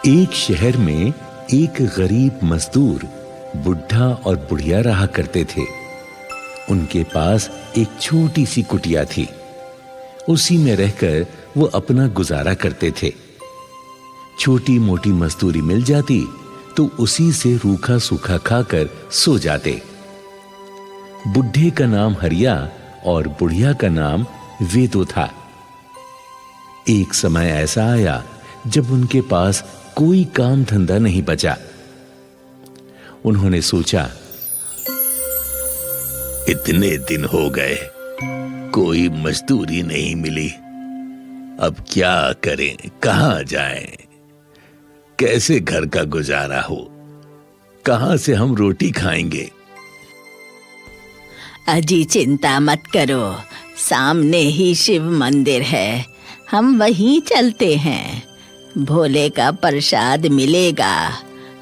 एक शहर में एक गरीब मजदूर बुढ़ा और बुढ़िया रहा करते थे। उनके पास एक छोटी सी कुटिया थी। उसी में रहकर वो अपना गुजारा करते थे। छोटी मोटी मजदूरी मिल जाती तो उसी से रूखा सूखा खाकर सो जाते। बुढ़े का नाम हरिया और बुढ़िया का नाम वेदो था। एक समय ऐसा आया जब उनके पास कोई काम धंधा नहीं बचा। उन्होंने सोचा, इतने दिन हो गए, कोई मजदूरी नहीं मिली। अब क्या करें, कहां जाएं? कैसे घर का गुजारा हो? कहां से हम रोटी खाएंगे? अजी चिंता मत करो, सामने ही शिव मंदिर है, हम वहीं चलते हैं। भोले का प्रसाद मिलेगा,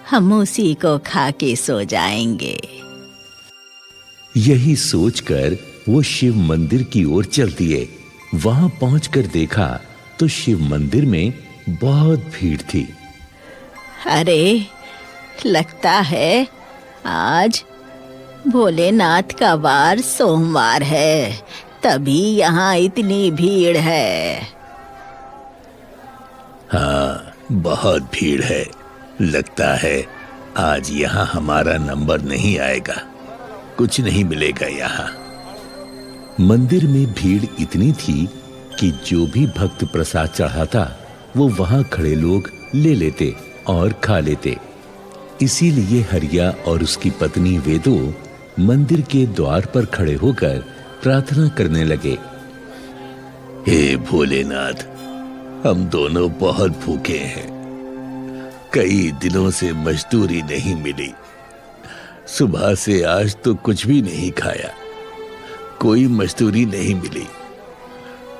हम उसी को खा के सो जाएंगे। यही सोचकर वो शिव मंदिर की ओर चल दिए। वहां पहुंचकर देखा तो शिव मंदिर में बहुत भीड़ थी। अरे, लगता है आज भोलेनाथ का वार सोमवार है, तभी यहाँ इतनी भीड़ है। हाँ, बहुत भीड़ है। लगता है आज यहाँ हमारा नंबर नहीं आएगा, कुछ नहीं मिलेगा यहाँ। मंदिर में भीड़ इतनी थी कि जो भी भक्त प्रसाद चढ़ाता वो वहां खड़े लोग ले लेते और खा लेते। इसीलिए हरिया और उसकी पत्नी वेदो मंदिर के द्वार पर खड़े होकर प्रार्थना करने लगे। हे भोलेनाथ, हम दोनों बहुत भूखे हैं। कई दिनों से मजदूरी नहीं मिली। सुबह से आज तो कुछ भी नहीं खाया, कोई मजदूरी नहीं मिली।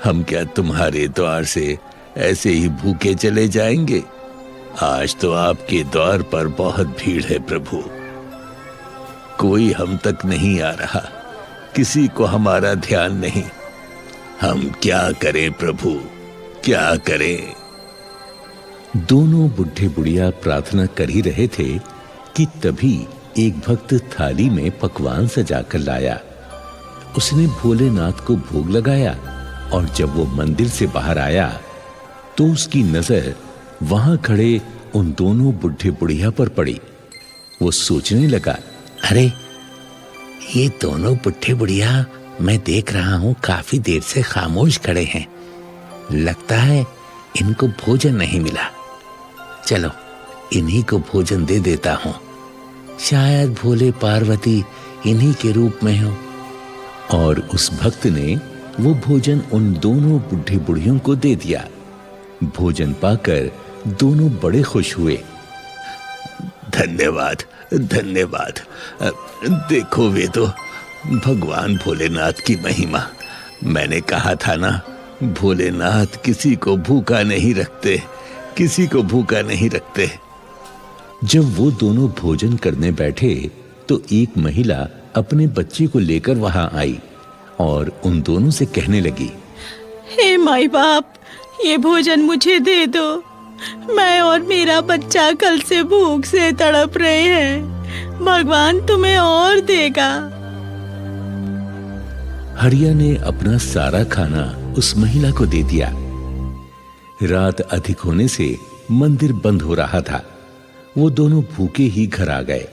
हम क्या तुम्हारे द्वार से ऐसे ही भूखे चले जाएंगे? आज तो आपके द्वार पर बहुत भीड़ है प्रभु। कोई हम तक नहीं आ रहा, किसी को हमारा ध्यान नहीं। हम क्या करें प्रभु, क्या करें? दोनों बुढ़े बुढ़िया प्रार्थना कर ही रहे थे कि तभी एक भक्त थाली में पकवान सजाकर लाया। उसने भोलेनाथ को भोग लगाया और जब वो मंदिर से बाहर आया तो उसकी नजर वहां खड़े उन दोनों बुढ़े बुढ़िया पर पड़ी। वो सोचने लगा, अरे, ये दोनों बुढ़े बुढ़िया मैं देख रहा हूं काफी देर से खामोश खड़े हैं। लगता है इनको भोजन नहीं मिला। चलो इन्हीं को भोजन दे देता हूं, शायद भोले पार्वती इन्हीं के रूप में हो। और उस भक्त ने वो भोजन उन दोनों बुढ़े बुढ़ियों को दे दिया। भोजन पाकर दोनों बड़े खुश हुए। धन्यवाद, धन्यवाद। देखो वे तो भगवान भोलेनाथ की महिमा। मैंने कहा था ना, भोलेनाथ किसी को भूखा नहीं रखते, किसी को भूखा नहीं रखते। जब वो दोनों भोजन करने बैठे तो एक महिला अपने बच्चे को लेकर वहां आई और उन दोनों से कहने लगी, हे माई बाप, ये भोजन मुझे दे दो। मैं और मेरा बच्चा कल से भूख से तड़प रहे हैं, भगवान तुम्हें और देगा। हरिया ने अपना सारा खाना उस महिला को दे दिया। रात अधिक होने से मंदिर बंद हो रहा था। वो दोनों भूखे ही घर आ गए।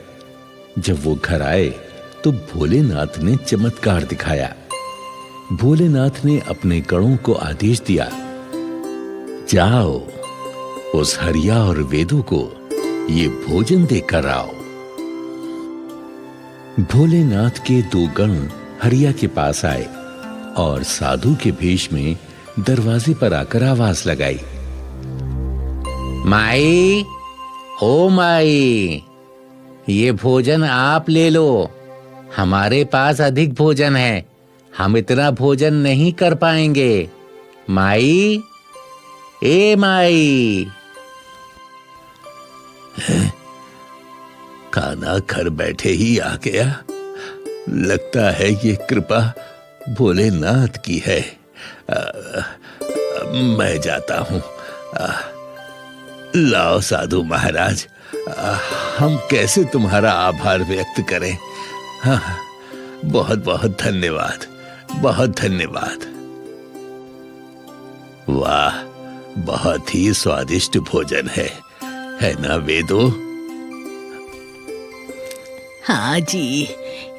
जब वो घर आए तो भोलेनाथ ने चमत्कार दिखाया। भोलेनाथ ने अपने गणों को आदेश दिया, जाओ उस हरिया और वेदो को ये भोजन देकर आओ। भोलेनाथ के दो गण हरिया के पास आए और साधु के भेष में दरवाजे पर आकर आवाज लगाई, माई, ओ माई, ये भोजन आप ले लो। हमारे पास अधिक भोजन है, हम इतना भोजन नहीं कर पाएंगे। माई, ए माई। खाना घर बैठे ही आ गया। लगता है ये कृपा भोलेनाथ की है। मैं जाता हूं। लाओ साधु महाराज, हम कैसे तुम्हारा आभार व्यक्त करें। हाँ, बहुत बहुत धन्यवाद, बहुत धन्यवाद। वाह, बहुत ही स्वादिष्ट भोजन है ना वेदो? हाँ जी,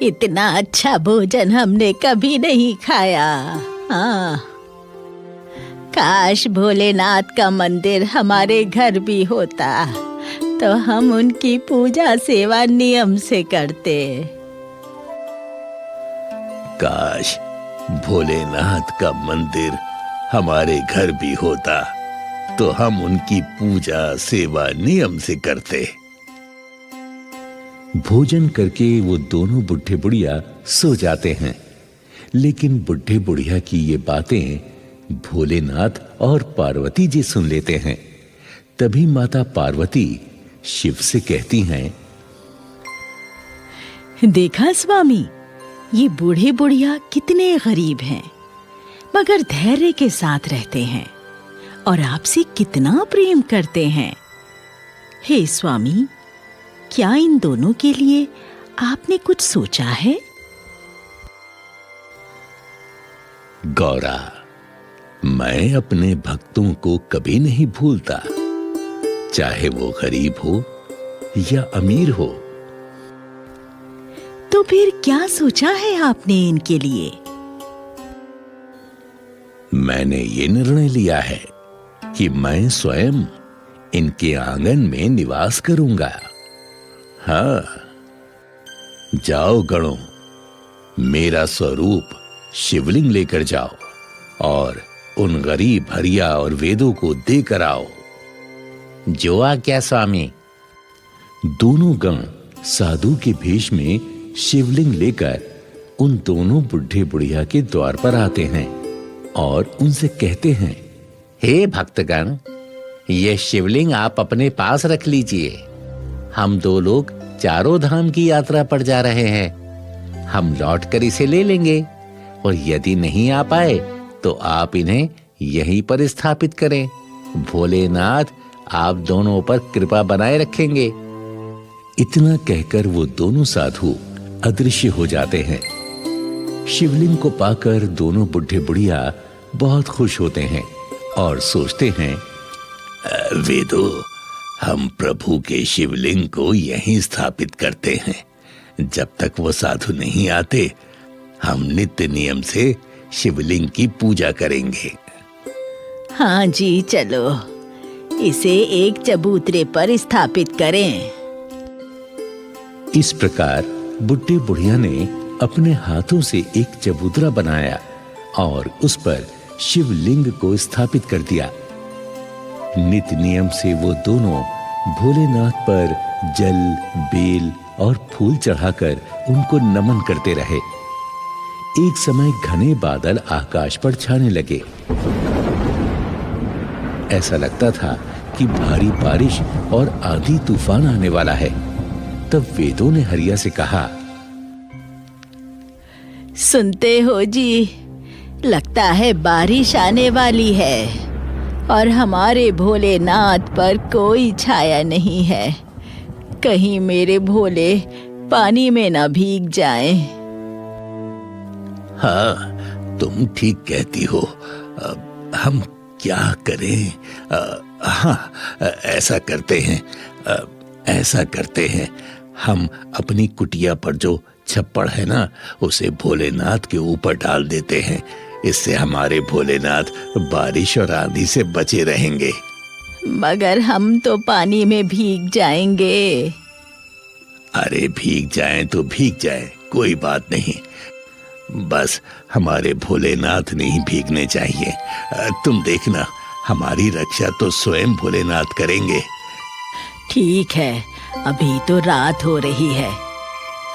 इतना अच्छा भोजन हमने कभी नहीं खाया। हाँ, काश भोलेनाथ का मंदिर हमारे घर भी होता तो हम उनकी पूजा सेवा नियम से करते। काश भोलेनाथ का मंदिर हमारे घर भी होता तो हम उनकी पूजा सेवा नियम से करते। भोजन करके वो दोनों बुढ़े बुढ़िया सो जाते हैं, लेकिन बुढ़े बुढ़िया की ये बातें भोलेनाथ और पार्वती जी सुन लेते हैं। तभी माता पार्वती शिव से कहती हैं, देखा स्वामी, ये बूढ़े बुढ़िया कितने गरीब हैं, मगर धैर्य के साथ रहते हैं और आपसे कितना प्रेम करते हैं। हे स्वामी, क्या इन दोनों के लिए आपने कुछ सोचा है? गौरा, मैं अपने भक्तों को कभी नहीं भूलता, चाहे वो गरीब हो या अमीर हो। तो फिर क्या सोचा है आपने इनके लिए? मैंने ये निर्णय लिया है कि मैं स्वयं इनके आंगन में निवास करूंगा। हाँ, जाओ गणों, मेरा स्वरूप शिवलिंग लेकर जाओ और उन गरीब हरिया और वेदों को देकर आओ। जो आज्ञा स्वामी। दोनों गण साधु के भेष में शिवलिंग लेकर उन दोनों बुढ़े बुढ़िया के द्वार पर आते हैं और उनसे कहते हैं, हे भक्तगण, ये शिवलिंग आप अपने पास रख लीजिए। हम दो लोग चारों धाम की यात्रा पर जा रहे हैं। हम लौट कर इसे ले लेंगे और यदि नहीं आ पाए तो आप इन्हें यहीं पर स्थापित करें। भोलेनाथ आप दोनों पर कृपा बनाए रखेंगे। इतना कहकर वो दोनों साधु अदृश्य हो जाते हैं। शिवलिंग को पाकर दोनों बुढ़े बुढ़िया बहुत खुश होते हैं और सोचते हैं, वेदो, हम प्रभु के शिवलिंग को यहीं स्थापित करते हैं। जब तक वो साधु नहीं आते, हम नित्य नियम से शिवलिंग की पूजा करेंगे। हाँ जी, चलो इसे एक चबूतरे पर स्थापित करें। इस प्रकार बुढ़े बुढ़िया ने अपने हाथों से एक चबूतरा बनाया और उस पर शिवलिंग को स्थापित कर दिया। नित्य नियम से वो दोनों भोलेनाथ पर जल, बेल और फूल चढ़ाकर उनको नमन करते रहे। एक समय घने बादल आकाश पर छाने लगे। ऐसा लगता था कि भारी बारिश और आंधी तूफान आने वाला है। तब वेदों ने हरिया से कहा, सुनते हो जी, लगता है बारिश आने वाली है और हमारे भोलेनाथ पर कोई छाया नहीं है। कहीं मेरे भोले पानी में ना भीग जाएं। हाँ, तुम ठीक कहती हो। हम क्या करें? हाँ, ऐसा करते हैं। हम अपनी कुटिया पर जो छप्पड़ है ना, उसे भोलेनाथ के ऊपर डाल देते हैं। इससे हमारे भोलेनाथ बारिश और आंधी से बचे रहेंगे। मगर हम तो पानी में भीग जाएंगे। अरे भीग जाएं तो भीग जाएं, कोई बात नहीं। बस हमारे भोलेनाथ नहीं भीगने चाहिए। तुम देखना, हमारी रक्षा तो स्वयं भोलेनाथ करेंगे। ठीक है, अभी तो रात हो रही है।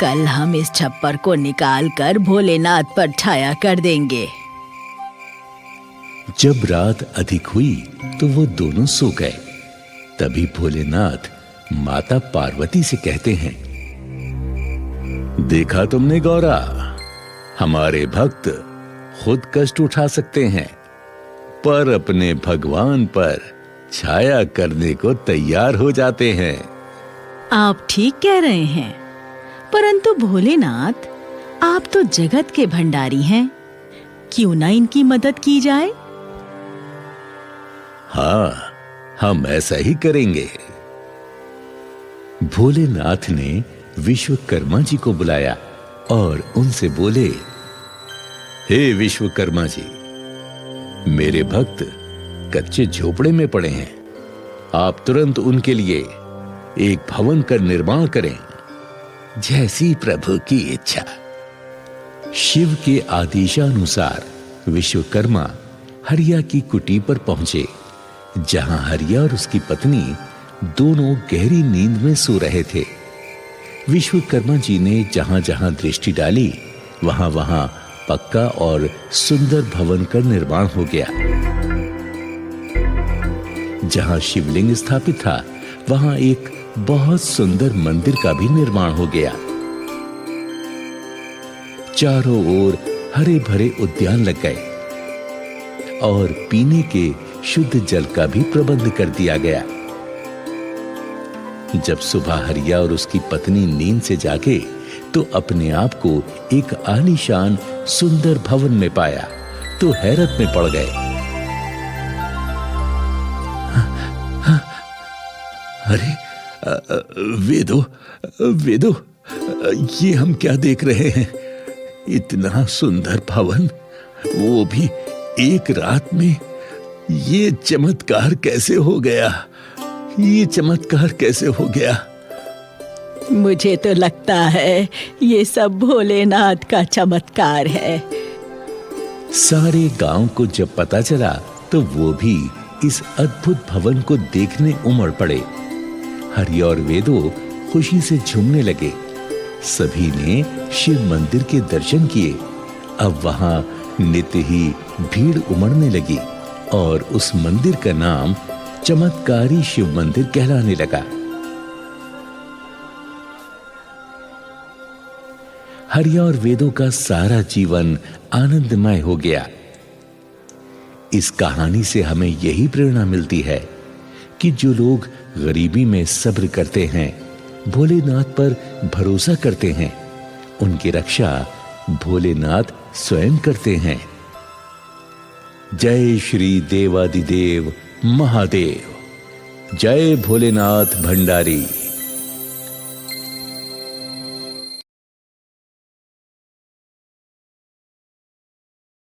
कल हम इस छप्पर को निकाल कर भोलेनाथ पर छाया कर देंगे। जब रात अधिक हुई तो वो दोनों सो गए। तभी भोलेनाथ माता पार्वती से कहते हैं, देखा तुमने गौरा, हमारे भक्त खुद कष्ट उठा सकते हैं, पर अपने भगवान पर छाया करने को तैयार हो जाते हैं। आप ठीक कह रहे हैं, परंतु भोलेनाथ, आप तो जगत के भंडारी हैं, क्यों ना इनकी मदद की जाए? हाँ, हम ऐसा ही करेंगे। भोलेनाथ ने विश्वकर्मा जी को बुलाया और उनसे बोले, हे विश्वकर्मा जी, मेरे भक्त कच्चे झोपड़े में पड़े हैं। आप तुरंत उनके लिए एक भवन का निर्माण करें। जैसी प्रभु की इच्छा। शिव के आदेशानुसार विश्वकर्मा हरिया की कुटी पर पहुंचे, जहां हरिया और उसकी पत्नी दोनों गहरी नींद में सो रहे थे। विश्वकर्मा जी ने जहां जहां दृष्टि डाली, वहां वहां पक्का और सुंदर भवन का निर्माण हो गया। जहां शिवलिंग स्थापित था, वहां एक बहुत सुंदर मंदिर का भी निर्माण हो गया। चारों ओर हरे भरे उद्यान लग गए और पीने के शुद्ध जल का भी प्रबंध कर दिया गया। जब सुबह हरिया और उसकी पत्नी नींद से जागे तो अपने आप को एक आलीशान सुंदर भवन में पाया तो हैरत में पड़ गए। अरे वेदो, वेदो, ये हम क्या देख रहे हैं? इतना सुंदर भवन, वो भी एक रात में। ये चमत्कार कैसे हो गया? ये चमत्कार कैसे हो गया? मुझे तो लगता है ये सब भोलेनाथ का चमत्कार है। सारे गांव को जब पता चला तो वो भी इस अद्भुत भवन को देखने उमड़ पड़े। हरि और वेदो खुशी से झूमने लगे। सभी ने शिव मंदिर के दर्शन किए। अब वहां नित्य ही भीड़ उमड़ने लगी और उस मंदिर का नाम चमत्कारी शिव मंदिर कहलाने लगा। हरिया और वेदों का सारा जीवन आनंदमय हो गया। इस कहानी से हमें यही प्रेरणा मिलती है कि जो लोग गरीबी में सब्र करते हैं, भोलेनाथ पर भरोसा करते हैं, उनकी रक्षा भोलेनाथ स्वयं करते हैं। जय श्री देवादिदेव महादेव। जय भोलेनाथ भंडारी।